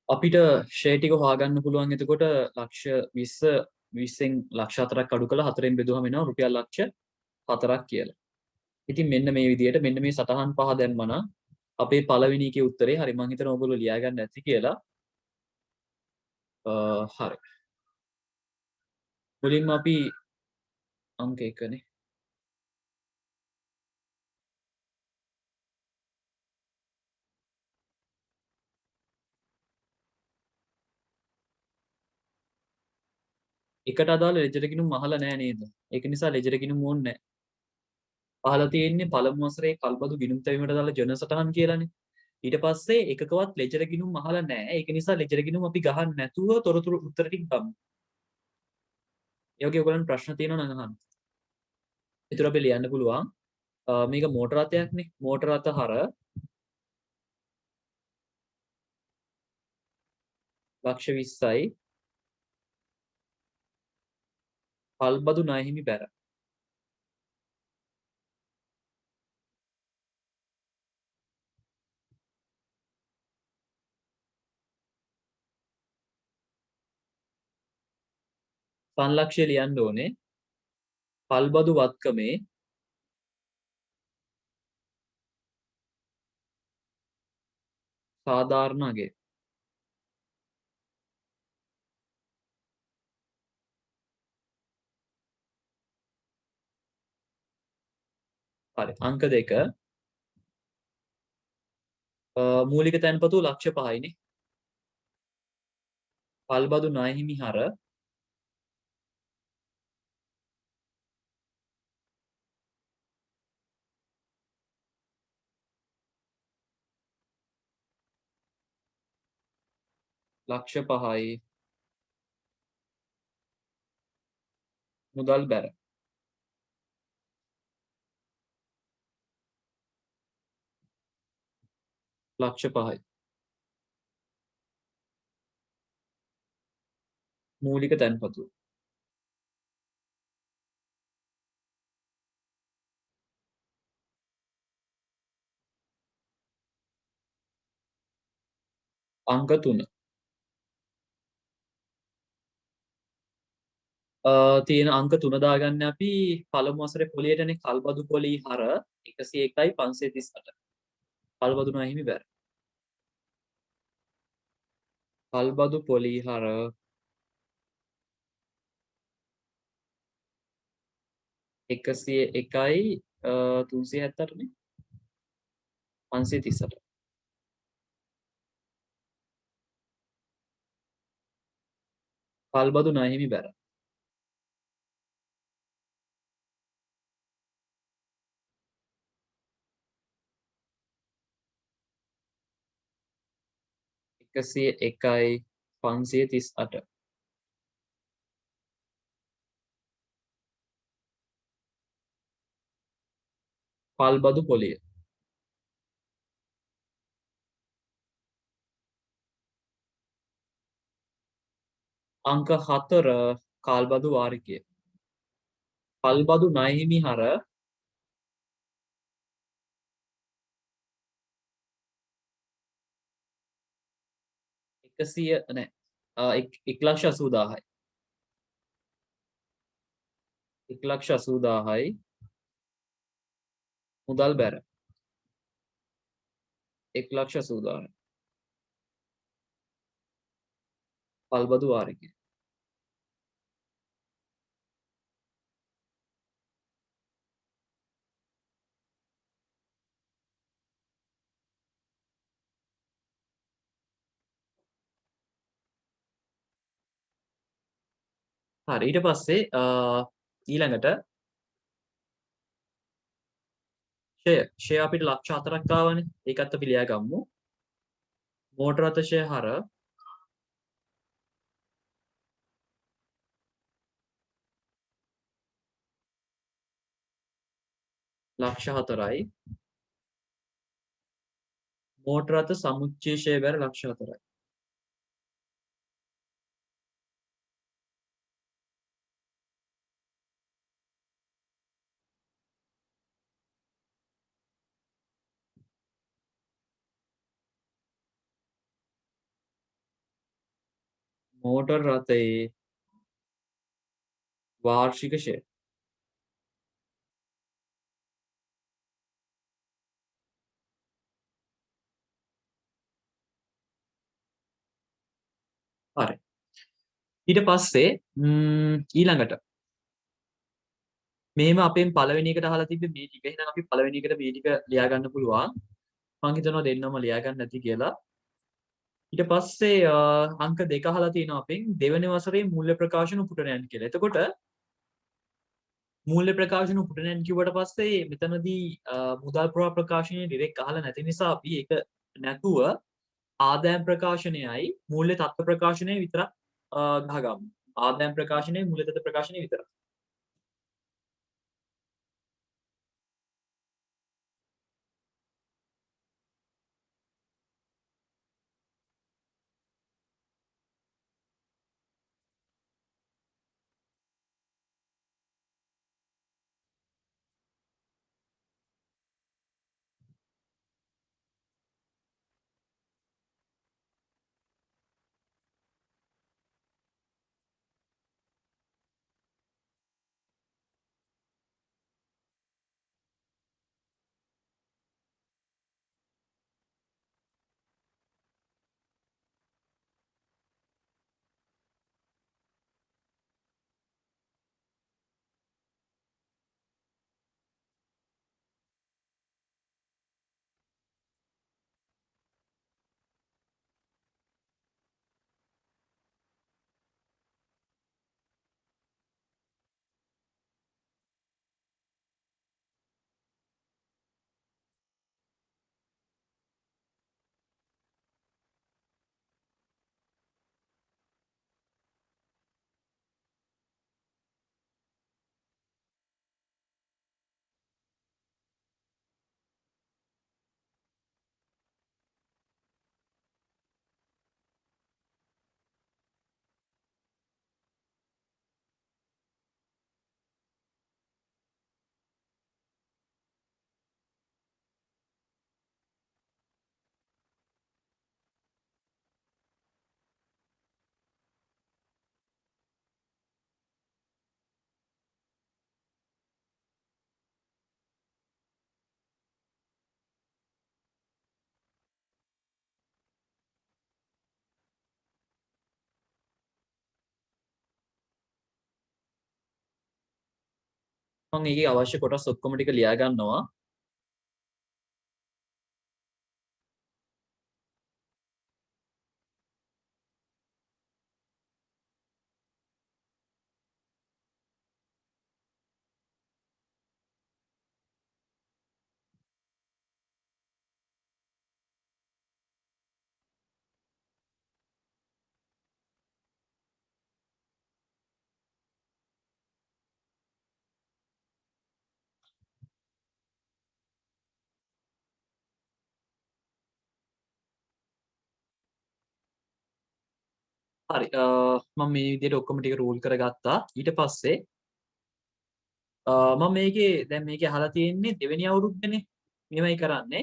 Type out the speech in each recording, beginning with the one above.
අපිට ෂෙයා ටික හොයාගන්න පුළුවන් එතකොට ලක්ෂ 20න් ලක්ෂ 4ක් අඩු කළා 4න් බෙදුවම එනවා රුපියල් ලක්ෂ 4ක් කියලා. ඉතින් මෙන්න මේ විදිහට මෙන්න මේ සටහන් පහ දැම්මම අපේ පළවෙනි එකේ උත්තරේ හරි මම හිතනවා ඔයගොල්ලෝ ලියා ගන්න ඇති කියලා. හරි. මුලින්ම අපි අංක 1නේ. එකට අදාළ ලෙජර් ගිණුම් අහලා නැහැ නේද? ඒක නිසා ලෙජර් ගිණුම් ඕනේ නැහැ. අහලා තියෙන්නේ පළමු වසරේ කල්බදු ගිණුම් තැබීමට දාලා ජන සටහන් කියලානේ. ඊට පස්සේ එකකවත් ලෙජර් ගිණුම් අහලා නැහැ. ඒක නිසා ලෙජර් ගිණුම් අපි ගහන්න නැතුව තොරතුරු උත්තර ටික ගමු. ඒ වගේ ඔයගලන්ට ප්‍රශ්න තියෙනවා නම් අහන්න. ඒතර අපි ලියන්න පුළුවන්. මේක මෝටර රථයක්නේ. මෝටර රථ හර ලක්ෂ 20යි කල්බදු ණය හිමි බැර. සංලක්ෂය ලියන්න ඕනේ. කල්බදු වත්කමේ සාධාරණ අගය. හරි. අංක 2 මූලික තැන්පතු ලක්ෂ 5යිනේ. කල්බදු ණය හිමි හර ලක්ෂ 5යි මුදල් බැර. ලක්ෂ 5යි. මූලික තැන්පතු. අංක 3 තියෙන අංක 3 දාගන්න අපි පළමු වසරේ පොලියටනේ කල්බදු පොලි හර 101යි 538. කල්බදු ණය හිමි බැර. කල්බදු පොලි හර 101යි 378නේ 538. කල්බදු ණය හිමි බැර. එකසිය එකයි 538. කල්බදු පොලිය. අංක 4 කාල්බදු වාරිකය. කල්බදු ණය හිමි හර 100 නෑ 1,80,000යි. 1,80,000යි මුදල් බැර. 1,80,000යි කල්බදු වාරිකය. හරි ඊට පස්සේ ඊළඟට ෂෙයා අපිට ලක්ෂ 4ක් ආවනේ. ඒකත් අපි ලියා ගමු. මෝටර රථ ෂෙයා හර ලක්ෂ 4යි. මෝටර රථ සමුච්චය ෂෙයා බැර ලක්ෂ 4යි. Motor රථයේ වාර්ෂික share. හරි. ඊට පස්සේ ඊළඟට මෙහෙම අපෙන් පළවෙනි එකට අහලා තිබ්බේ මේ ටික. එහෙනම් අපි පළවෙනි එකට මේ ටික ලියා ගන්න පුළුවන්. මම හිතනවා දෙන්නම ලියා ගන්න නැති කියලා. ඊට පස්සේ අංක 2 අහලා තියෙනවා අපෙන් දෙවෙනි වසරේ මූල්‍ය ප්‍රකාශන උපුටනයන් කියලා. එතකොට මූල්‍ය ප්‍රකාශන උපුටනයන් කිව්වට පස්සේ මෙතනදී මුදල් පුරා ප්‍රකාශනය ඩිරෙක්ට් අහලා නැති නිසා අපි ඒක නැතුව ආදායම් ප්‍රකාශනයයි මූල්‍ය තත්ත්ව ප්‍රකාශනය විතරක් ගහගමු. ආදායම් ප්‍රකාශනයයි මූල්‍ය තත්ත්ව ප්‍රකාශනය විතරක්. මම ඒකේ අවශ්‍ය කොටස් ඔක්කොම ටික ලියා ගන්නවා. හරි. මම මේ විදිහට ඔක්කොම ටික රූල් කරගත්තා. ඊට පස්සේ මම මේකේ දැන් මේකේ අහලා තියෙන්නේ දෙවෙනි අවුරුද්දනේ. මෙහෙමයි කරන්නේ.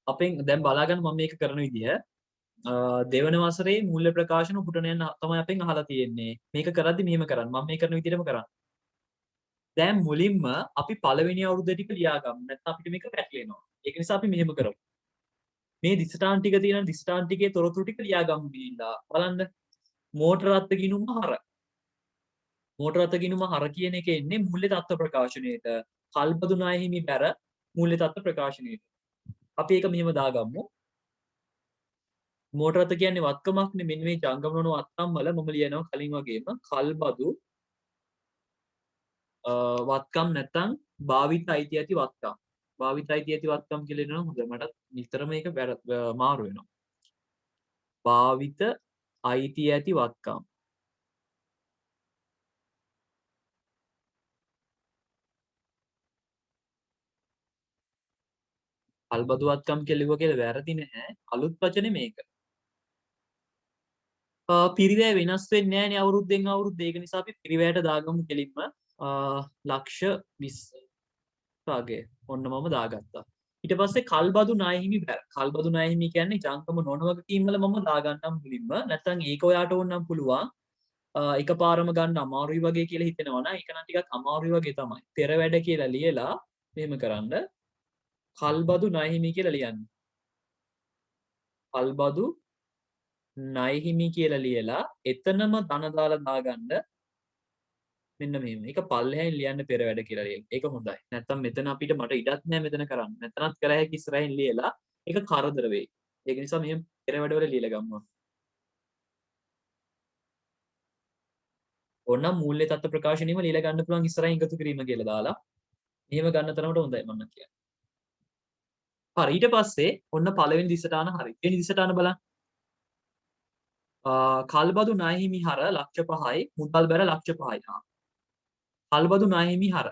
අපෙන් දැන් බලා ගන්න මම මේක කරන විදිය. දෙවන වසරේ මූල්‍ය ප්‍රකාශන උපුටනයන් තමයි අපෙන් අහලා තියෙන්නේ. මේක කරද්දි මෙහෙම කරන්න. මම මේ කරන විදිහටම කරන්න. දැන් මුලින්ම අපි පළවෙනි අවුරුද්ද ටික ලියා ගමු. නැත්නම් අපිට මේක පැටලෙනවා. ඒක නිසා අපි මෙහෙම කරමු. මේ දිස්ත්‍රාන් ටික තියෙන දිස්ත්‍රාන් ටිකේ තොරතුරු ටික ලියා ගමු ගිහිල්ලා. බලන්න. මෝටර රථ ගිණුම හර. මෝටර රථ ගිණුම හර කියන එක එන්නේ මූල්‍ය තත්ත්ව ප්‍රකාශනයේට. කල්බදු ණය හිමි බැර මූල්‍ය තත්ත්ව ප්‍රකාශනයේට. අපි ඒක මෙහෙම දාගමු. මෝටර රථ කියන්නේ වත්කමක්නේ. මෙන්න මේ ජංගම නොවන වත්කම් වල මම ලියනවා කලින් වගේම කල්බදු වත්කම් නැත්තම් භාවිත අයිති ඇති වත්කම්. භාවිත අයිති ඇති වත්කම් කියලා එනවා. හොඳ මට නිතරම මේක මාරු වෙනවා. භාවිත අයිති ඇති වත්කම්. කල්බදු වත්කම් කියලා ලිව්වා කියලා වැරදි නැහැ. අලුත් වචනේ මේක. පිරිවැය වෙනස් වෙන්නේ නැහැ නේ අවුරුද්දෙන් අවුරුද්ද. ඒක නිසා අපි පිරිවැයට දාගමු කෙලින්ම ලක්ෂ 20 වගේ. ඔන්න මම දාගත්තා. ඊට පස්සේ කල්බදු ණයහිමි බැර. කල්බදු ණයහිමි කියන්නේ ජංගම නොවන වගකීම් වල මම දාගන්නම් මුලින්ම. නැත්නම් ඒක ඔයාට ඕනනම් පුළුවන්. එකපාරම ගන්න අමාරුයි වගේ කියලා හිතෙනවා නම් ඒක නම් ටිකක් අමාරුයි වගේ තමයි. පෙර වැඩ කියලා ලියලා මෙහෙම කරන්න. කල්බදු ණයහිමි කියලා ලියන්න. කල්බදු ණයහිමි කියලා ලියලා එතනම ධන දාලා දාගන්න. මෙන්න මෙහෙම. ඒක පල්ලෙහායින් ලියන්න පෙර වැඩ කියලා ලියන්න. ඒක හොඳයි. නැත්තම් මෙතන අපිට මට ඉඩක් නැහැ මෙතන කරන්න. නැතනත් කර හැකි ඉස්සරහින් ලියලා ඒක කරදර වෙයි. ඒක නිසා මෙහෙම පෙර වැඩවල ලියලා ගමු. ඕනනම් මූල්‍ය තත්ත්ව ප්‍රකාශනෙම ලියලා ගන්න පුළුවන් ඉස්සරහින් එකතු කිරීම කියලා දාලා. එහෙම ගන්න තරමට හොඳයි මම කියන්නේ. හරි ඊට පස්සේ ඔන්න පළවෙනි දිසටාන හරි. දෙවෙනි දිසටාන බලන්න. කල්බදු ණයහිමි හර ලක්ෂ 5යි මුදල් බැර ලක්ෂ 5යි. කල්බදු ණයහිමි හර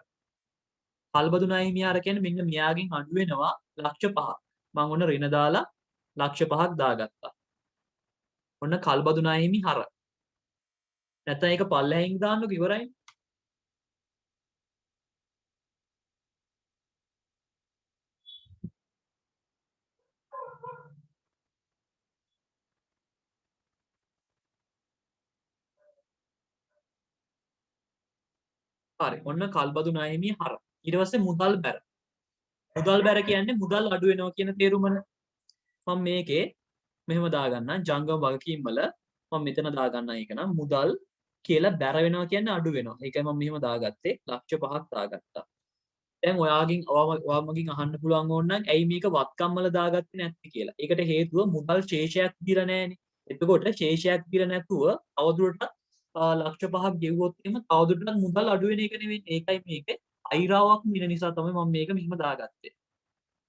කල්බදු ණයහිමි හර කියන්නේ මෙන්න මෙයාගෙන් අඩු වෙනවා ලක්ෂ 5. මම ඔන්න ඍණ දාලා ලක්ෂ 5ක් දාගත්තා. ඔන්න කල්බදු ණයහිමි හර. නැත්නම් ඒක පල්ලෙහින් දාන්නකො ඉවරයි. හරි. ඔන්න කල්බදු ණයහිමි හර. ඊට පස්සේ මුදල් බැර. මුදල් බැර කියන්නේ මුදල් අඩු වෙනවා කියන තේරුමනේ. මම මේකේ මෙහෙම දාගන්නම් ජංගම වගකීම් වල මම මෙතන දාගන්න එක නම් මුදල් කියලා බැර වෙනවා කියන්නේ අඩු වෙනවා. ඒකයි මම මෙහෙම දාගත්තේ ලක්ෂ 5ක් දාගත්තා. දැන් ඔයා මගෙන් අහන්න පුළුවන් ඕන නම් ඇයි මේක වත්කම් වල දාගත්තේ නැත්තේ කියලා. ඒකට හේතුව මුදල් ශේෂයක් දීලා නැහැනේ. එතකොට ශේෂයක් දීලා නැතුව තවදුරටත් ලක්ෂ 5ක් ගෙවුවොත් එහෙම තවදුරටත් මුදල් අඩු වෙන එක නෙවෙයි. ඒකයි මේකේ අයිරාවක් වෙන නිසා තමයි මම මේක මෙහෙම දාගත්තේ.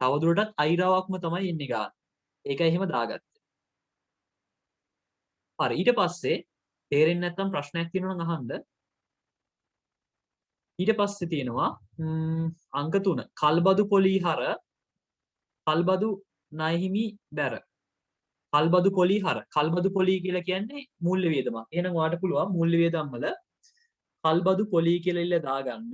තවදුරටත් අයිරාවක්ම තමයි එන්නේ ගන්න. ඒකයි එහෙම දාගත්තේ. හරි ඊට පස්සේ තේරෙන්නේ නැත්නම් ප්‍රශ්නයක් තියෙනවා නම් අහන්න. ඊට පස්සේ තියෙනවා අංක 3 කල්බදු පොලී හර කල්බදු ණයහිමි බැර. කල්බදු පොලී හර. කල්බදු පොලී කියලා කියන්නේ මූල්‍ය වියදමක්. එහෙනම් ඔයාලට පුළුවන් මූල්‍ය වියදම් වල කල්බදු පොලී කියලා ඉල්ල දාගන්න.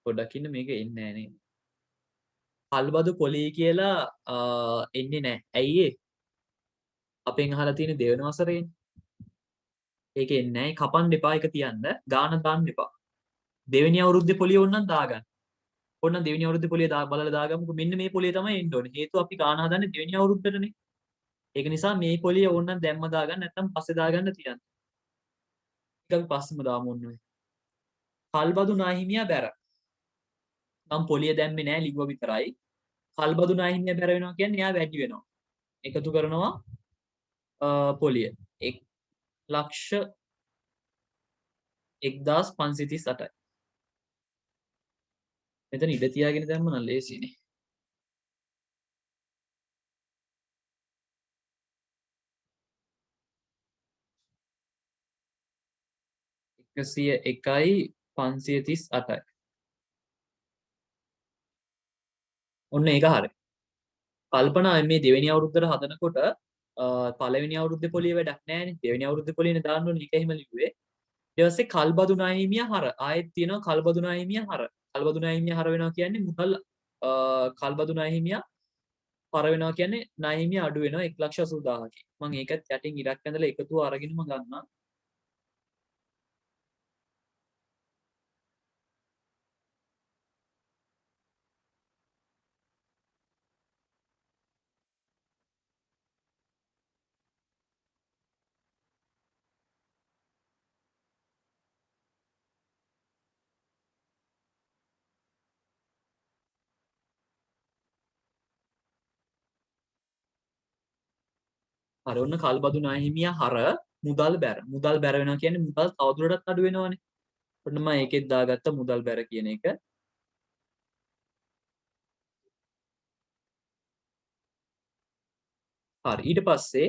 පොඩ්ඩක් ඉන්න මේක එන්නේ නැහැ නේද? කල්බදු පොලී කියලා එන්නේ නැහැ. ඇයි ඒ? අපෙන් අහලා තියෙන දෙවෙනි වසරේනේ. ඒක එන්නේ නැහැ. කපන්න එපා ඒක තියන්න. ගාන දාන්න එපා. දෙවෙනි අවුරුද්දේ පොලිය ඕනනම් දාගන්න. ඕනනම් දෙවෙනි අවුරුද්දේ පොලිය බලලා දාගමුකෝ. මෙන්න මේ පොලිය තමයි එන්න ඕනේ. හේතුව අපි ගාන හදන්නේ දෙවෙනි අවුරුද්දටනේ. ඒක නිසා මේ පොලිය ඕනනම් දැම්ම දාගන්න නැත්නම් පස්සේ දාගන්න තියන්න. ඒක අපි පස්සෙම දාමු ඔන්න ඔය. කල්බදු නාහිමියා බැර. මම පොලිය දැම්මේ නෑ ලිව්ව විතරයි. කල්බදු නාහිමියා බැර වෙනවා කියන්නේ එයා වැඩි වෙනවා. එකතු කරනවා පොලිය. 1,1538යි. මෙතන ඉඩ තියාගෙන දැම්ම නම් ලේසියිනේ. 101යි 538යි. ඔන්න ඒක හරි. කල්පනා මේ දෙවෙනි අවුරුද්දට හදනකොට පළවෙනි අවුරුද්දේ පොලිය වැඩක් නැහැනේ. දෙවෙනි අවුරුද්දේ පොලියනේ දාන්න ඕනේ. ඒක එහෙම ලිව්වේ. ඊට පස්සේ කල්බදු නාහිමියා හර. ආයෙත් තියෙනවා කල්බදු නාහිමියා හර. කල්බදු නාහිමියා හර වෙනවා කියන්නේ මුදල් කල්බදු නාහිමියා හර වෙනවා කියන්නේ නාහිමියා අඩු වෙනවා 1,80,000කින්. මම ඒකත් යටින් ඉරක් ඇඳලා එකතුව අරගෙනම ගන්නම්. හරි ඔන්න කල්බදු නාහිමියා හර මුදල් බැර. මුදල් බැර වෙනවා කියන්නේ මුදල් තවදුරටත් අඩු වෙනවනේ. ඔන්න මම ඒකෙත් දාගත්ත මුදල් බැර කියන එක. හරි ඊට පස්සේ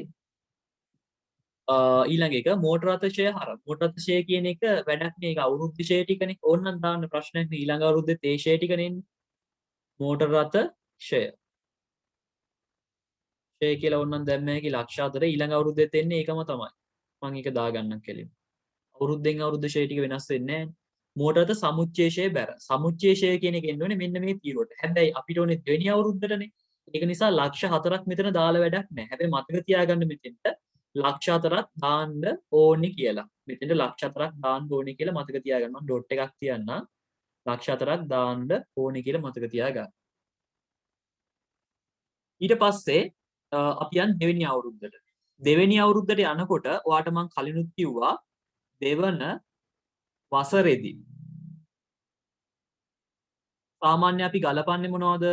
ඊළඟ එක මෝටර අතිශය හර. මෝටර අතිශය කියන එක වැඩක් නේ. ඒක අවුරුද්ද ෂේ ටිකනේ. ඕනනම් දාන්න ප්‍රශ්නයක් නේ. ඊළඟ අවුරුද්දේ තේ ෂේ ටිකනේ එන්නේ. මෝටර අතිශය ෂේ කියලා ඕනනම් දැම්ම හැකි ලක්ෂ 4 ඊළඟ අවුරුද්දෙත් එන්නේ ඒකම තමයි. මම ඒක දාගන්නම් කෙලින්. අවුරුද්දෙන් අවුරුද්ද ෂේ ටික වෙනස් වෙන්නේ නැහැ. මෝටරත සමුච්චේෂය බැර. සමුච්චේෂය කියන එක එන්න ඕනේ මෙන්න මේ තීරුවට. හැබැයි අපිට ඕනේ දෙවෙනි අවුරුද්දටනේ. ඒක නිසා ලක්ෂ 4ක් මෙතන දාලා වැඩක් නැහැ. හැබැයි මතක තියාගන්න මෙතෙන්ට ලක්ෂ 4ක් දාන්න ඕනේ කියලා. මෙතෙන්ට ලක්ෂ 4ක් දාන්න ඕනේ කියලා මතක තියාගන්න. මම ඩොට් එකක් තියන්නම්. ලක්ෂ 4ක් දාන්න ඕනේ කියලා මතක තියාගන්න. ඊට පස්සේ අපි යන් දෙවෙනි අවුරුද්දට. දෙවෙනි අවුරුද්දට යනකොට ඔයාට මම කලිනුත් කිව්වා දෙවන වසරේදී සාමාන්‍ය අපි ගලපන්නේ මොනවද?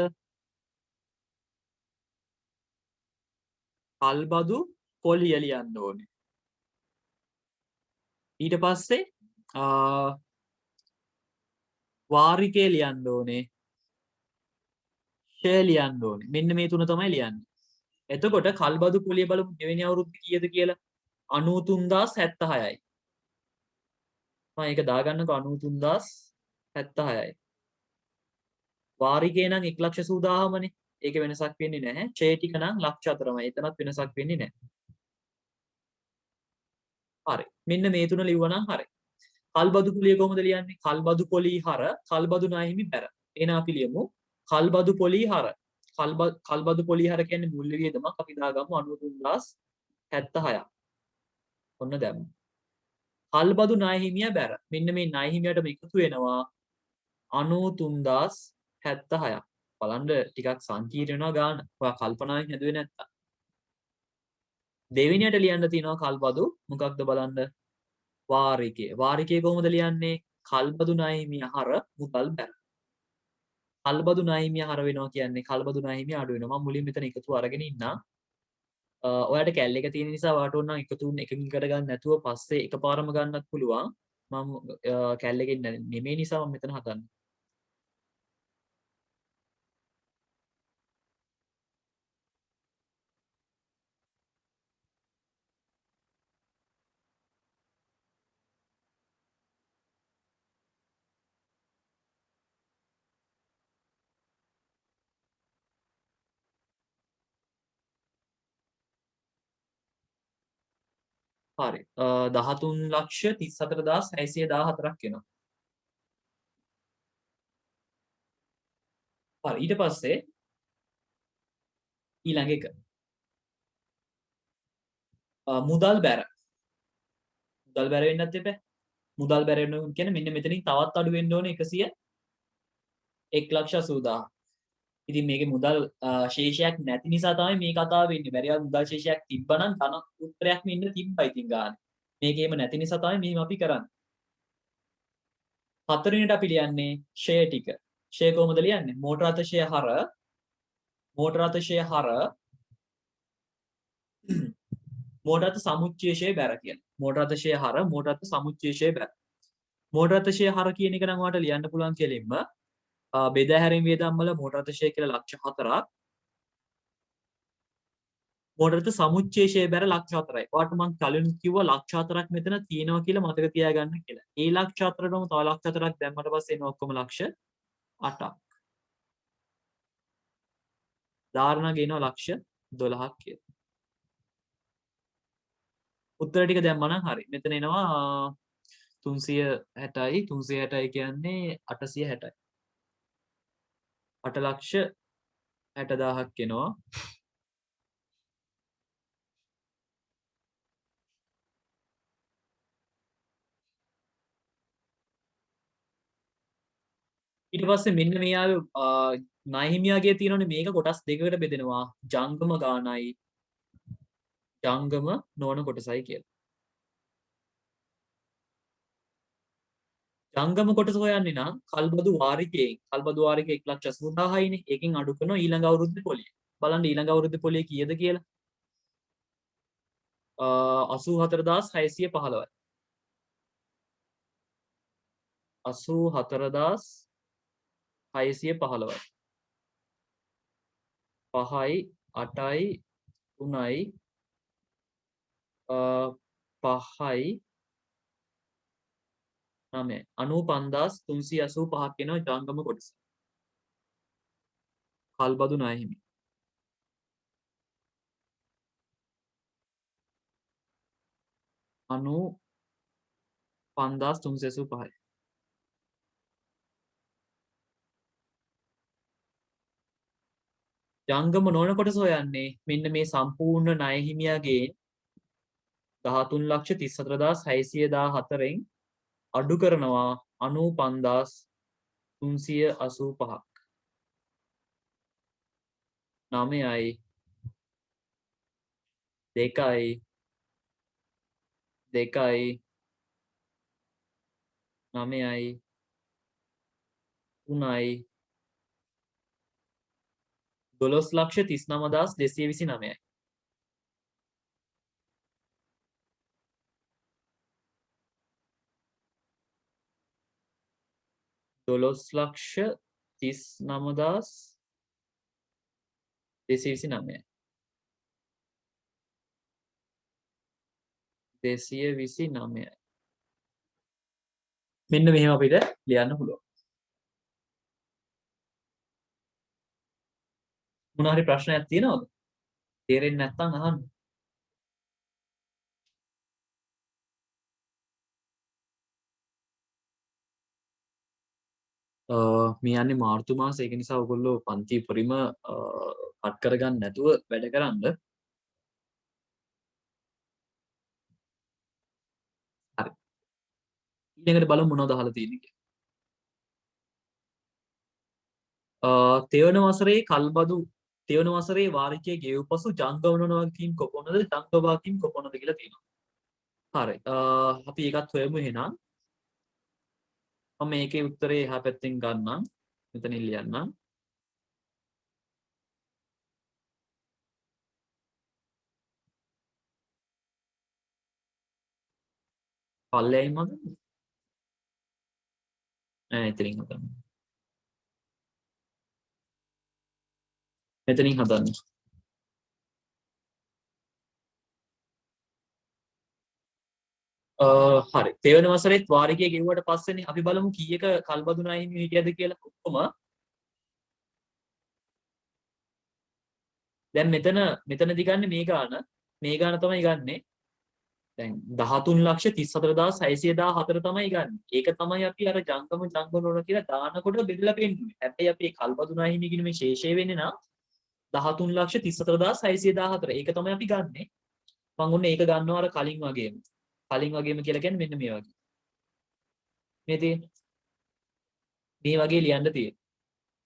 කල්බදු පොලිය ලියන්න ඕනේ. ඊට පස්සේ වාරිකය ලියන්න ඕනේ. ෂේ ලියන්න ඕනේ. මෙන්න මේ තුන තමයි ලියන්නේ. එතකොට කල්බදු පොලිය බලමු දෙවෙනි අවුරුද්දේ කීයද කියලා. 93076යි. මම ඒක දාගන්නකො 93076යි. වාරිකේ නම් 1,80,000මනේ. ඒක වෙනසක් වෙන්නේ නැහැ. ෂේ ටික නම් ලක්ෂ 4මයි. එතනත් වෙනසක් වෙන්නේ නැහැ. හරි. මෙන්න මේ තුන ලිව්වනම් හරි. කල්බදු පොලිය කොහොමද ලියන්නේ? කල්බදු පොලී හර කල්බදු නාහිමි බැර. එහෙනම් අපි ලියමු කල්බදු පොලී හර. කල්බදු පොලී හර කියන්නේ මුල් වියදමක්. අපි දාගමු 93076ක්. ඔන්න දැම්මු. කල්බදු නාහිමිය බැර. මෙන්න මේ නාහිමියට එකතු වෙනවා 93076ක්. බලන්න ටිකක් සංකීර්ණ වෙනවා ගාන. ඔයා කල්පනාවෙන් හැදුවේ නැත්තම්. දෙවෙනියට ලියන්න තියෙනවා කල්බදු මොකක්ද බලන්න වාරිකය. වාරිකය කොහොමද ලියන්නේ? කල්බදු ණයහිමිය හර මුදල් බැර. කල්බදු ණයහිමිය හර වෙනවා කියන්නේ කල්බදු ණයහිමිය අඩු වෙනවා. මම මුලින් මෙතන එකතු අරගෙන ඉන්නම්. ඔයාලට කැල් එක තියෙන නිසා ඔයාලට ඕන නම් එකතුන් එකකින් කරගන්න නැතුව පස්සේ එකපාරම ගන්නත් පුළුවන්. මම කැල් එකෙන් නෙමෙයි නිසා මම මෙතන හදන්නේ. හරි. 13,34,614ක් එනවා. හරි. ඊට පස්සේ ඊළඟ එක මුදල් බැර. මුදල් බැර වෙන්නත් එපා. මුදල් බැර වෙනවා කියන්නේ මෙන්න මෙතනින් තවත් අඩු වෙන්න ඕනේ 1,80,000. ඉතින් මේකේ මුදල් ශේෂයක් නැති නිසා තමයි මේ කතාව වෙන්නේ. බැරිවල් මුදල් ශේෂයක් තිබ්බනම් ධන උත්තරයක් මෙන්න තිබ්බයි ඉතින් ගන්න. මේකේම නැති නිසා තමයි මෙහෙම අපි කරන්නේ. හතරවෙනිට අපි ලියන්නේ ෂේ ටික. ෂේ කොහොමද ලියන්නේ? මෝටර අතශය හර මෝටර අතශය හර මෝටර අත සමුච්චේෂය බැර කියලා. මෝටර අතශය හර මෝටර අත සමුච්චේෂය බැර. මෝටර අතශය හර කියන එක නම් ඔයාලට ලියන්න පුළුවන් කෙලින්ම බෙදා හැරීම් වියදම් වල මෝටර අතශය කියලා ලක්ෂ 4ක් මෝටරත සමුච්චේෂය බැර ලක්ෂ 4යි. ඔයාලට මම කලින් කිව්වා ලක්ෂ 4ක් මෙතන තියෙනවා කියලා මතක තියාගන්න කියලා. ඒ ලක්ෂ 4ටම තව ලක්ෂ 4ක් දැම්මට පස්සේ එනවා ඔක්කොම ලක්ෂ 8ක්. ධාරණා ගේනවා ලක්ෂ 12ක් කියලා. උත්තර ටික දැම්මම නම් හරි. මෙතන එනවා 360යි 360යි කියන්නේ 860යි. 8,60,000ක් එනවා. ඊට පස්සේ මෙන්න මේ ආවේ ණයහිමියාගේ තියෙනවනේ මේක කොටස් දෙකකට බෙදෙනවා. ජංගම ගානයි ජංගම නොවන කොටසයි කියලා. ජංගම කොටස හොයන්නේ නම් කල්බදු වාරිකයෙන් කල්බදු වාරිකය 1,80,000යිනේ. ඒකෙන් අඩු කරනවා ඊළඟ අවුරුද්දේ පොලිය. බලන්න ඊළඟ අවුරුද්දේ පොලිය කීයද කියලා. 84,615යි. 84,615යි. 5යි 8යි 3යි 5යි 9යි 95385ක් වෙනවා ජංගම කොටස. කල්බදු ණය හිමි. 95385යි. ජංගම නොවන කොටස හොයන්නේ මෙන්න මේ සම්පූර්ණ ණය හිමියාගේ 13,34,614න් අඩු කරනවා 95,385ක්. 9යි 2යි 2යි 9යි 3යි 12,39,229යි. දොළොස් ලක්ෂ 39,229යි. 229යි. මෙන්න මෙහෙම අපිට ලියන්න පුළුවන්. මොනවා හරි ප්‍රශ්නයක් තියෙනවද? තේරෙන්නේ නැත්නම් අහන්න. මේ යන්නේ මාර්තු මාසෙ. ඒක නිසා ඔයගොල්ලෝ පන්ති උපරිම කට් කරගන්න නැතුව වැඩ කරන්න. හරි. ඊළඟට බලමු මොනවද අහලා තියෙන්නේ කියලා. තෙවන වසරේ කල්බදු තෙවන වසරේ වාරිකයේ ගෙවූ පසු ජංගම වගකීම් කොපමණද ජංගම වගකීම් කොපමණද කියලා තියෙනවා. හරි. අපි ඒකත් හොයමු එහෙනම්. මම මේකේ උත්තරේ එහා පැත්තෙන් ගන්නම්. මෙතනින් ලියන්නම්. පල්ලෙයින් මග එතනින් හදන්න. මෙතනින් හදන්න. හරි. තෙවන වසරේත් වාරිකයේ ගෙවුවට පස්සේනේ අපි බලමු කීයක කල්බදු ණය හිමි හිටියද කියලා කොහොම. දැන් මෙතනදි ගන්න මේ ගාන තමයි ගන්නෙ. දැන් 13,34,614 තමයි ගන්න. ඒක තමයි අපි අර ජංගම නෝන කියලා දානකොට බෙදලා පෙන්නන්නේ. හැබැයි අපි කල්බදු ණය හිමි කියන මේ ශේෂය වෙන්නේ නම් 13,34,614. ඒක තමයි අපි ගන්නෙ. මම ඔන්න ඒක ගන්නවා අර කලින් වගේම. කලින් වගේම කියලා කියන්නේ මෙන්න මේ වගේ. මේ තියෙන මේ වගේ ලියන්න තියෙන.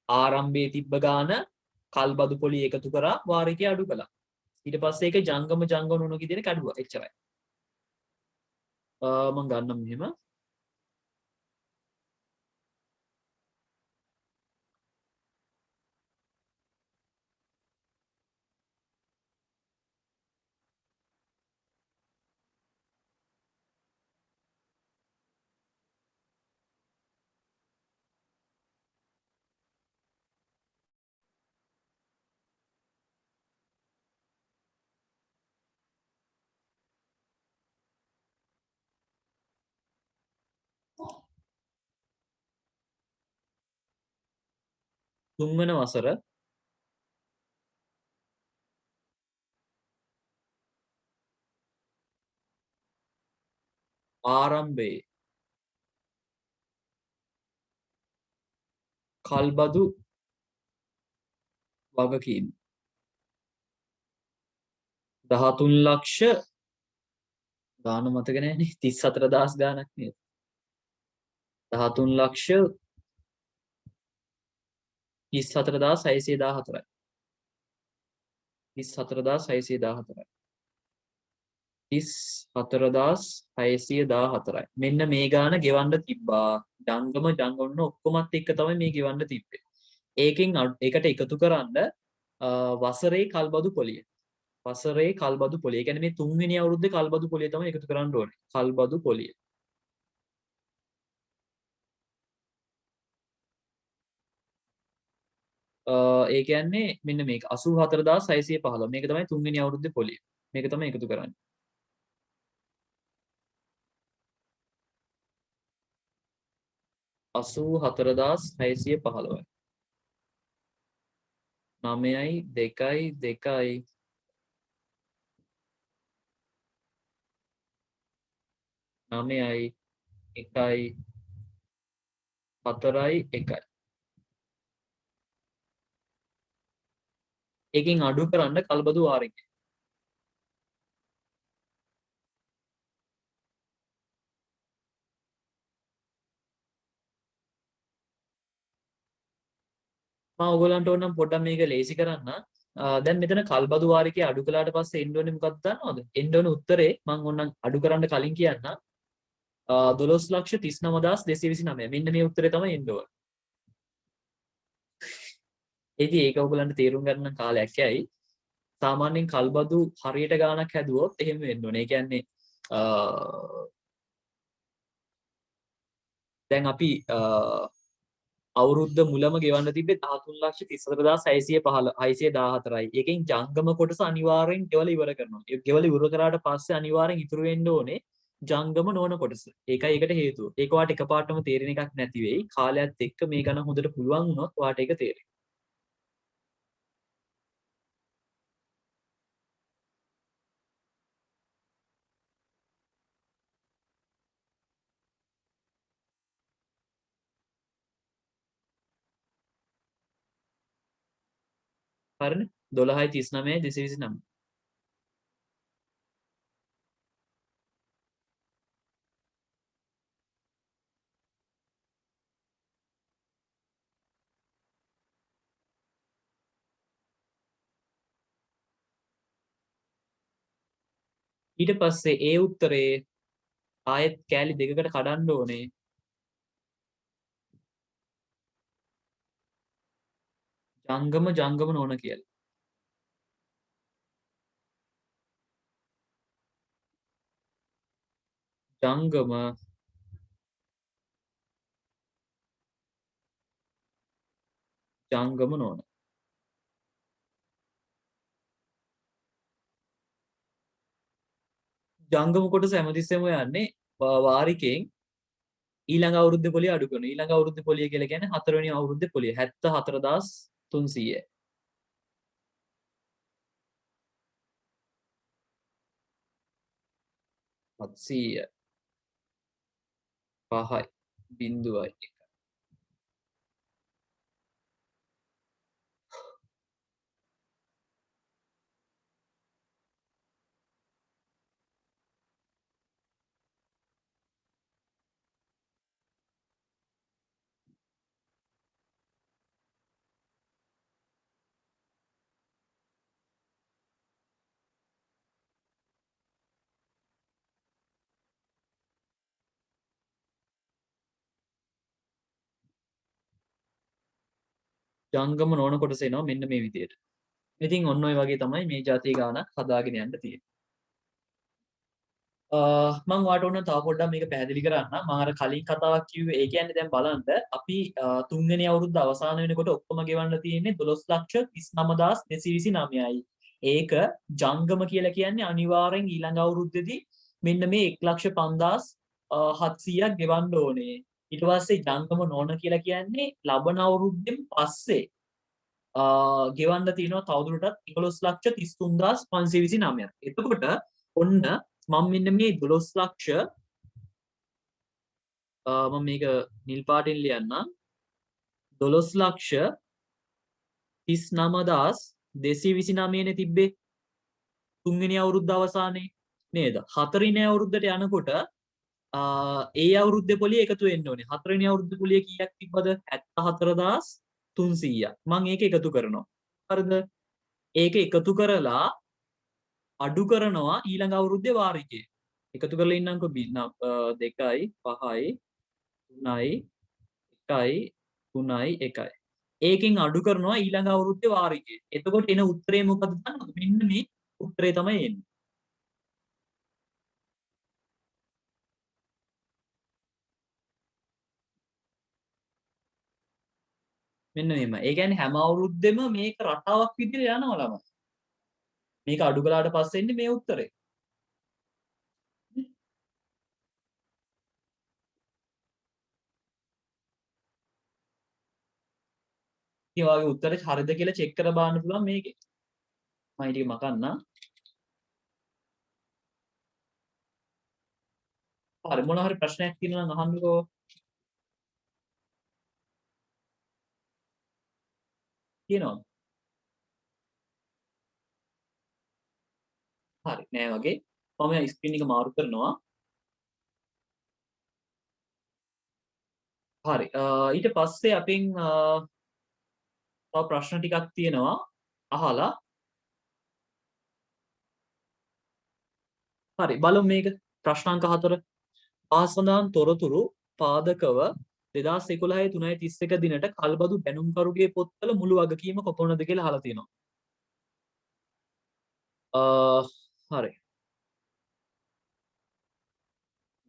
ආරම්භයේ තිබ්බ ගාන කල්බදු පොලි එකතු කරා වාරිකය අඩු කළා. ඊට පස්සේ ඒක ජංගම නෝන විදිහට කැඩුවා. එච්චරයි. මම ගන්නම් මෙහෙම. තුන්වන වසර ආරම්භයේ කල්බදු වගකීම් 13 ලක්ෂ ගාන මතක නැහැනේ 34,000 ගානක් නේද 13 ලක්ෂ 34,614යි 34,614යි 34,614යි මෙන්න මේ ගාන ගෙවන්න තිබ්බා ජංගම ඔක්කොමත් එක්ක තමයි මේ ගෙවන්න තිබ්බේ ඒකෙන් ඒකට එකතු කරන්න වසරේ කල්බදු පොලිය වසරේ කල්බදු පොලිය. ඒ කියන්නේ මේ තුන්වෙනි අවුරුද්දේ කල්බදු පොලිය තමයි එකතු කරන්න ඕනේ. කල්බදු පොලිය. ඒ කියන්නේ මෙන්න මේක 84,615. මේක තමයි තුන්වෙනි අවුරුද්දේ පොලිය. මේක තමයි එකතු කරන්නේ. 84,615. 9යි 2යි 2යි 9යි 1යි 4යි 1යි. එකකින් අඩු කරන්න කල්බදු වාරයක. මම ඔයගලන්ට ඕනම් පොඩ්ඩක් මේක ලේසි කරන්න. දැන් මෙතන කල්බදු වාරිකේ අඩු කළාට පස්සේ එන්න ඕනේ මොකක්ද දන්නවද? එන්න ඕනේ උත්තරේ මම ඕනම් අඩු කරන්න කලින් කියන්න. 12,39,229. මෙන්න මේ උත්තරේ තමයි එන්න ඕනේ. ඉතින් ඒක ඔයගලන්ට තේරුම් ගන්න කාලයක් යයි. සාමාන්‍යයෙන් කල්බදු හරියට ගාණක් හැදුවොත් එහෙම වෙන්න ඕනේ. ඒ කියන්නේ දැන් අපි අවුරුද්ද මුලම ගෙවන්න තිබ්බේ 13,34,614යි. ඒකෙන් ජංගම කොටස අනිවාර්යෙන් ගෙවලා ඉවර කරනවා. ඒ ගෙවලා ඉවර කරාට පස්සේ අනිවාර්යෙන් ඉතුරු වෙන්න ඕනේ ජංගම නොවන කොටස. ඒකයි ඒකට හේතුව. ඒක වාට එකපාරටම තේරෙන එකක් නැති වෙයි. කාලයත් එක්ක මේ ගණන් හොඳට පුළුවන් වුණොත් වාට ඒක තේරෙයි. හරිනේ? 12,39,229. ඊට පස්සේ ඒ උත්තරේ ආයෙත් කෑලි දෙකකට කඩන්න ඕනේ. ජංගම නොවන කියලා. ජංගම නොවන. ජංගම කොටස හැමතිස්සෙම යන්නේ වාරිකයෙන් ඊළඟ අවුරුද්ද පොලිය අඩු කරන. ඊළඟ අවුරුද්ද පොලිය කියලා කියන්නේ හතරවෙනි අවුරුද්ද පොලිය 74,300. 700 5යි 0යි. ජංගම නොවන කොටස එනවා මෙන්න මේ විදියට. ඉතින් ඔන්න ඔය වගේ තමයි මේ જાති ගානක් හදාගෙන යන්න තියෙන්නේ. මම වාට ඕන තව පොඩ්ඩක් මේක පැහැදිලි කරන්න. මම අර කලින් කතාවක් කිව්වේ ඒ කියන්නේ දැන් බලන්න අපි තුන්වෙනි අවුරුද්ද අවසාන වෙනකොට ඔක්කොම ගෙවන්න තියෙන්නේ 12,39,229යි. ඒක ජංගම කියලා කියන්නේ අනිවාර්යෙන් ඊළඟ අවුරුද්දේදී මෙන්න මේ 1,50,700ක් ගෙවන්න ඕනේ. ඊට පස්සේ ජංගම නොවන කියලා කියන්නේ ලබන අවුරුද්දෙන් පස්සේ ගෙවන්න තියෙනවා තවදුරටත් 11,33,529ක්. එතකොට ඔන්න මම මෙන්න මේ 12,00,000 මම මේක නිල් පාටින් ලියන්නම්. 12,39,229 නේ තිබ්බේ තුන්වෙනි අවුරුද්ද අවසානයේ නේද? හතරවෙනි අවුරුද්දට යනකොට ඒ අවුරුද්දේ පොලිය එකතු වෙන්න ඕනේ. හතරවෙනි අවුරුද්දේ පොලිය කීයක් තිබ්බද? 74,300ක්. මම ඒක එකතු කරනවා. හරිද? ඒක එකතු කරලා අඩු කරනවා ඊළඟ අවුරුද්දේ වාරිකේ. එකතු කරලා ඉන්නම්කො 2යි 5යි 3යි 1යි 3යි 1යි. ඒකෙන් අඩු කරනවා ඊළඟ අවුරුද්දේ වාරිකේ. එතකොට එන උත්තරේ මොකද දන්නවද? මෙන්න මේ උත්තරේ තමයි එන්නේ. මෙන්න මෙහෙම. ඒ කියන්නේ හැම අවුරුද්දෙම මේක රටාවක් විදිහට යනවා ළමයි. මේක අඩු කළාට පස්සේ එන්නේ මේ උත්තරේ. ඒ වගේ උත්තරේ හරිද කියලා චෙක් කර බලන්න පුළුවන් මේකේ. මම ටික මකන්න. හරි මොනවා හරි ප්‍රශ්නයක් තියෙනවා නම් අහන්නකෝ. කියනවා. හරි නෑ වගේ. මම ස්ක්‍රීන් එක මාරු කරනවා. හරි. ඊට පස්සේ අපින් තව ප්‍රශ්න ටිකක් තියෙනවා අහලා. හරි බලමු මේක. ප්‍රශ්නාංක 4. පාසඳාන් තොරතුරු පාදකව 2011 3.31 දිනට කල්බදු දැනුම්කරුගේ පොත්වල මුළු වගකීම කොපමණද කියලා අහලා තියෙනවා. හරි.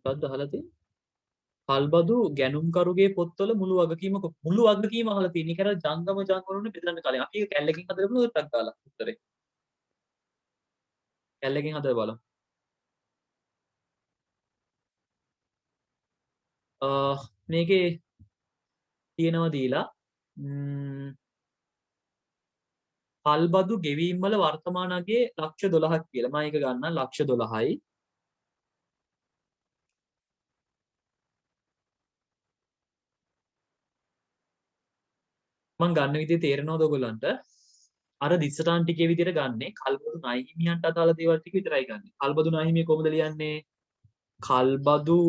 මොකක්ද අහලා තියෙන්නේ? කල්බදු ගැනුම්කරුගේ පොත්වල මුළු වගකීම අහලා තියෙන්නේ. ඒක ජංගම ජංගවලුනේ බෙදන්න කලින්. අපි ඒක කැල්ලකින් හදලා බලමු ටක් ගාලා උත්තරේ. කැල්ලකින් හදලා බලමු. මේකේ තියෙනවා දීලා කල්බදු ගෙවීම් වල වර්තමාන අගේ ලක්ෂ 12ක් කියලා. මම ඒක ගන්න ලක්ෂ 12යි. මම ගන්න විදිය තේරෙනවද ඔයගොල්ලන්ට? අර දිස්සටාන් ටිකේ විදියට ගන්නෙ කල්බදු ණයහිමියන්ට අදාළ දේවල් ටික විතරයි ගන්නෙ. කල්බදු ණයහිමිය කොහොමද ලියන්නේ? කල්බදු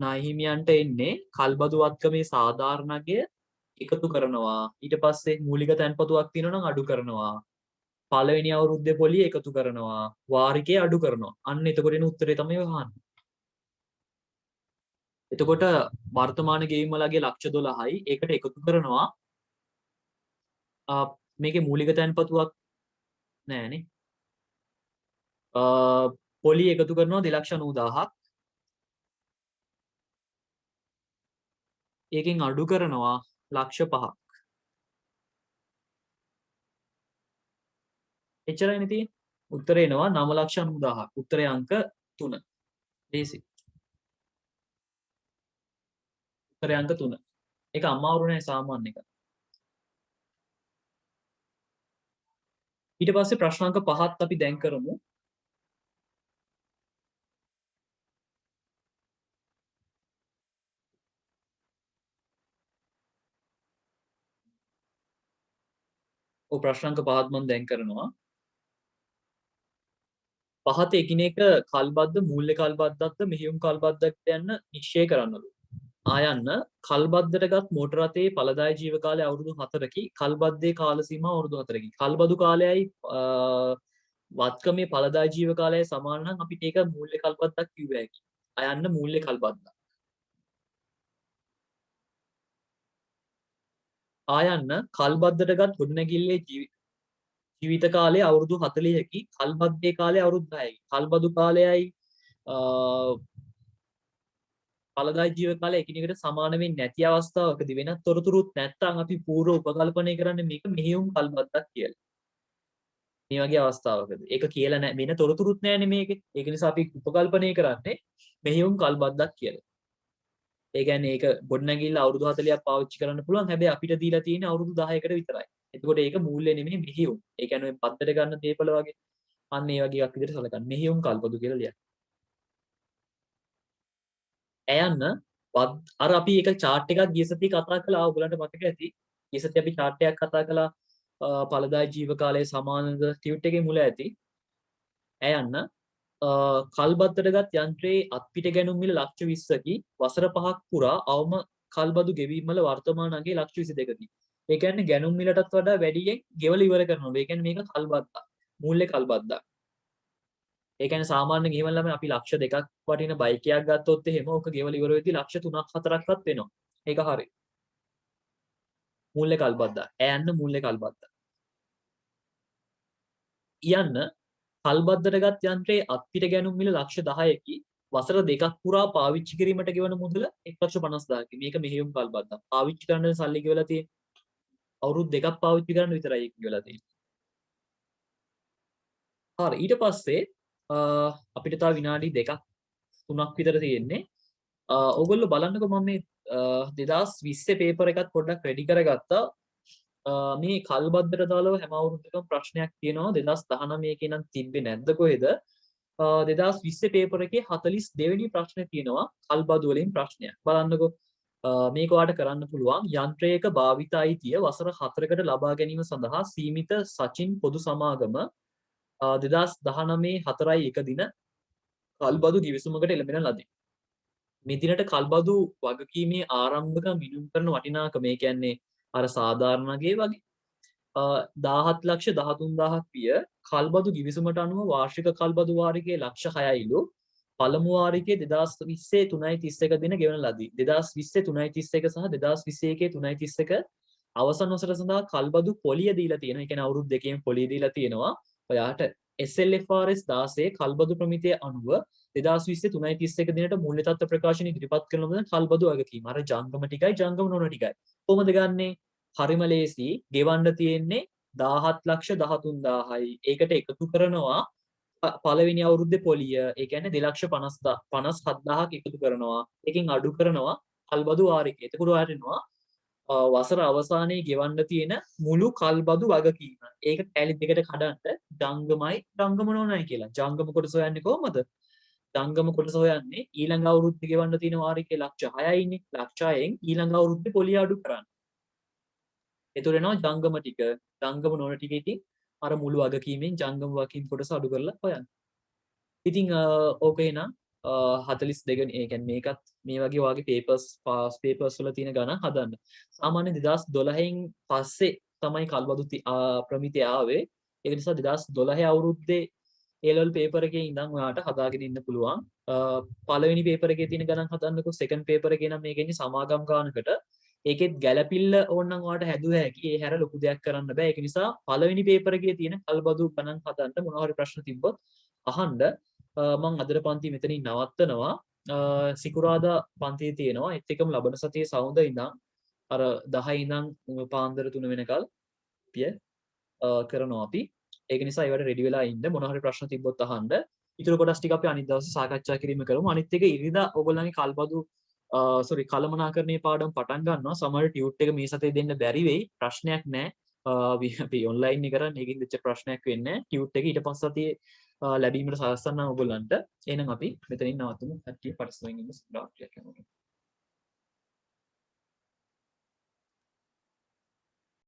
ණයහිමියන්ට එන්නේ කල්බදු වත්කමේ සාධාරණ අගය එකතු කරනවා. ඊට පස්සේ මූලික තැන්පතුවක් තියෙනවා නම් අඩු කරනවා. පළවෙනි අවුරුද්දේ පොලිය එකතු කරනවා. වාරිකය අඩු කරනවා. අන්න එතකොට එන උත්තරේ තමයි ඔය අහන්නේ. එතකොට වර්තමාන ගෙවීම් වලගේ ලක්ෂ 12යි ඒකට එකතු කරනවා මේකේ මූලික තැන්පතුවක් නෑනේ. පොලිය එකතු කරනවා 2,90,000ක්. ඒකෙන් අඩු කරනවා ලක්ෂ 5ක්. එච්චරයිනේ තියෙන්නේ. උත්තරේ එනවා 9,90,000ක්. උත්තරේ අංක 3. ලේසි. උත්තරේ අංක 3. ඒක අමාරු නෑ සාමාන්‍ය එක. ඊට පස්සේ ප්‍රශ්න අංක 5ත් අපි දැන් කරමු. ඔය ප්‍රශ්න අංක 5ත් මම දැන් කරනවා. පහත එකිනෙක කල්බද්ද මූල්‍ය කල්බද්දක්ද මෙහෙයුම් කල්බද්දක්ද යන්න නිශ්චය කරන්නලු. ආයන්න කල්බද්දටගත් මෝටර රථයේ ඵලදායී ජීව කාලය අවුරුදු 4කි. කල්බද්දේ කාල සීමාව අවුරුදු 4කි. කල්බදු කාලයයි වත්කමේ ඵලදායී ජීව කාලයයි සමාන නම් අපිට ඒක මූල්‍ය කල්බද්දක් කිව්ව හැකියි. ආයන්න මූල්‍ය කල්බද්දක්. ආයන්න කල්බද්දටගත් ගොඩනැගිල්ලේ ජීවිත කාලය අවුරුදු 40කි. කල්බද්දේ කාලය අවුරුදු 10කි. කල්බදු කාලයයි ඵලදායී ජීව කාලය එකිනෙකට සමාන වෙන්නේ නැති අවස්ථාවකදී වෙනත් තොරතුරුත් නැත්නම් අපි පූර්ව උපකල්පනය කරන්නේ මේක මෙහෙයුම් කල්බද්දක් කියලා. මේ වගේ අවස්ථාවකදී. ඒක කියලා නැහැ. වෙන තොරතුරුත් නැහැනේ මේකේ. ඒක නිසා අපි උපකල්පනය කරන්නේ මෙහෙයුම් කල්බද්දක් කියලා. ඒ කියන්නේ ඒක ගොඩනැගිල්ල අවුරුදු 40ක් පාවිච්චි කරන්න පුළුවන්. හැබැයි අපිට දීලා තියෙන්නේ අවුරුදු 10කට විතරයි. එතකොට ඒක මූල්‍ය නෙමෙයි මෙහෙයුම්. ඒ කියන්නේ ඔය පද්දට ගන්න දේපල වගේ. අන්න ඒ වගේ එකක් විදිහට සලකන්න. මෙහෙයුම් කල්බදු කියලා ලියන්න. ඇයන්න අර අපි එක chart එකක් ගිය සතියේ කතා කළා. ඔයගලන්ට මතක ඇති. ගිය සතියේ අපි chart එකක් කතා කළා. ඵලදායී ජීව කාලයේ සමානද ටියුට් එකේ මුල ඇති. ඇයන්න කල්බද්දටගත් යන්ත්‍රයේ අත්පිට ගැනුම් මිල ලක්ෂ 20කි. වසර 5ක් පුරා අවම කල්බදු ගෙවීම් වල වර්තමාන අගේ ලක්ෂ 22කි. ඒ කියන්නේ ගැනුම් මිලටත් වඩා වැඩියෙන් ගෙවල ඉවර කරනවා. ඒ කියන්නේ මේක කල්බද්දක්. මූල්‍ය කල්බද්දක්. ඒ කියන්නේ සාමාන්‍ය ගෙවල් ළමයි අපි ලක්ෂ 2ක් වටින බයික් එකක් ගත්තොත් එහෙම ඕක ගෙවල ඉවර වෙද්දී ලක්ෂ 3ක් 4ක්වත් වෙනවා. ඒක හරි. මූල්‍ය කල්බද්දක්. ඇයන්න මූල්‍ය කල්බද්දක්. යන්න කල්බද්දටගත් යන්ත්‍රයේ අත්පිට ගැනුම් මිල ලක්ෂ 10කි. වසර 2ක් පුරා පාවිච්චි කිරීමට ගෙවන මුදල 1,50,000කි. මේක මෙහෙයුම් කල්බද්දක්. පාවිච්චි කරන්න සල්ලි ගෙවලා තියෙන්නේ. අවුරුදු 2ක් පාවිච්චි කරන්න විතරයි ඒක ගෙවලා තියෙන්නේ. හරි ඊට පස්සේ අපිට තව විනාඩි 2ක් 3ක් විතර තියෙන්නේ. ඔයගොල්ලෝ බලන්නකෝ මම මේ 2020 පේපර් එකත් පොඩ්ඩක් රෙඩි කරගත්තා. මේ කල්බද්දට දාලා හැම අවුරුද්දකම ප්‍රශ්නයක් තියෙනවා 2019 එකේ නම් තිබ්බේ නැද්ද කොහෙද 2020 පේපර් එකේ 42 වෙනි ප්‍රශ්නේ තියෙනවා කල්බදු වලින් ප්‍රශ්නයක් බලන්නකෝ මේක ඔයාලට කරන්න පුළුවන් යන්ත්‍රයක භාවිත අයිතිය වසර 4කට ලබා ගැනීම සඳහා සීමිත සචින් පොදු සමාගම 2019 4/1 දින කල්බදු ගිවිසුමකට එළඹෙන ලදී මෙදිනට කල්බදු වගකීමේ ආරම්භක මිනුම් කරන වටිනාකම ඒ කියන්නේ අර සාධාරණගේ වගේ 17,13,000ක් විය කල්බදු ගිවිසුමට අනුව වාර්ෂික කල්බදු වාරිකයේ ලක්ෂ 6යිලු පළමු වාරිකයේ 2020 3.31 දින ගෙවන ලදී 2020 3.31 සහ 2021 3.31 අවසන් වසර සඳහා කල්බදු පොලිය දීලා තියෙනවා. ඒ කියන්නේ අවුරුදු දෙකකින් පොලිය දීලා තියෙනවා. ඔයාට SLFRS 16 කල්බදු ප්‍රමිතිය අනුව 2020 3.31 දිනට මූල්‍ය තත්ත්ව ප්‍රකාශන ඉදිරිපත් කරන ලද කල්බදු වගකීම. අර ජංගම ටිකයි ජංගම නොවන ටිකයි. කොහොමද ගන්නෙ? හරිම ලේසි. ගෙවන්න තියෙන්නේ 17,13,000යි. ඒකට එකතු කරනවා පළවෙනි අවුරුද්දේ පොලිය. ඒ කියන්නේ 2,57,000ක් එකතු කරනවා. එකකින් අඩු කරනවා කල්බදු වාරිකය. එතකොට ඔයාලට එනවා වසර අවසානයේ ගෙවන්න තියෙන මුළු කල්බදු වගකීම. ඒක ටැලි දෙකට කඩන්න ජංගමයි ජංගම නොනයි කියලා. ජංගම කොටස හොයන්නේ කොහමද? ජංගම කොටස හොයන්නේ ඊළඟ අවුරුද්දේ ගෙවන්න තියෙන වාරිකේ ලක්ෂ 6යිනේ. ලක්ෂ 6ෙන් ඊළඟ අවුරුද්දේ පොලිය අඩු කරන්න. එතකොට එනවා ජංගම ටික. ජංගම නොන ටික ඉතින් අර මුළු වගකීමෙන් ජංගම වගකීම් කොටස අඩු කරලා හොයන්න. ඉතින් ඕකේ නම් 42 ඒ කියන්නේ මේකත් මේ වගේ වාගේ පේපර්ස් පාස් පේපර්ස් වල තියෙන ගණන් හදන්න. සාමාන්‍ය 2012න් පස්සේ තමයි කල්බදු ප්‍රමිතිය ආවේ. ඒක නිසා 2012 අවුරුද්දේ A level පේපර් එකේ ඉඳන් ඔයාලට හදාගෙන ඉන්න පුළුවන්. පළවෙනි පේපර් එකේ තියෙන ගණන් හදන්නකෝ සෙකන්ඩ් පේපර් එකේ නම් මේක ඉන්නේ සමාගම් ගානකට. ඒකෙත් ගැළපිල්ල ඕනනම් ඔයාලට හැදුව හැකි. ඒ හැර ලොකු දෙයක් කරන්න බෑ. ඒක නිසා පළවෙනි පේපර් එකේ තියෙන කල්බදු ගණන් හදන්න මොනවා හරි ප්‍රශ්න තිබ්බොත් අහන්න. මං අදට පන්ති මෙතනින් නවත්තනවා සිකුරාදා පන්තිය තියෙනවා ඒත් එකම ලබන සතියේ සවුන්ද ඉඳන් අර 10 ඉඳන් පාන්දර 3 වෙනකල් පිය කරනවා අපි ඒක නිසා ඒවට රෙඩි වෙලා ඉන්න මොනවා හරි ප්‍රශ්න තිබ්බොත් අහන්න ඊටු කොටස් ටික අපි අනිත් දවසේ සාකච්ඡා කිරීම කරමු අනිත් එක ඉරිදා ඕගොල්ලන්ගේ කල්බදු කළමනාකරණයේ පාඩම් පටන් ගන්නවා සමහර ටියුට් එක මේ සතියේ දෙන්න බැරි වෙයි ප්‍රශ්නයක් නැහැ අපි ඔන්ලයින් එක කරන්නේ ඒකින් දෙච්ච ප්‍රශ්නයක් වෙන්නේ නැහැ ටියුට් එක ඊට පස්සේ සතියේ ලැබීමට සලස්වන්න ඔයගොල්ලන්ට එහෙනම් අපි මෙතනින් නවතුමු. කට්ටිය පරිස්සමෙන් ඉන්න සුබ රාත්‍රියක් යනවා.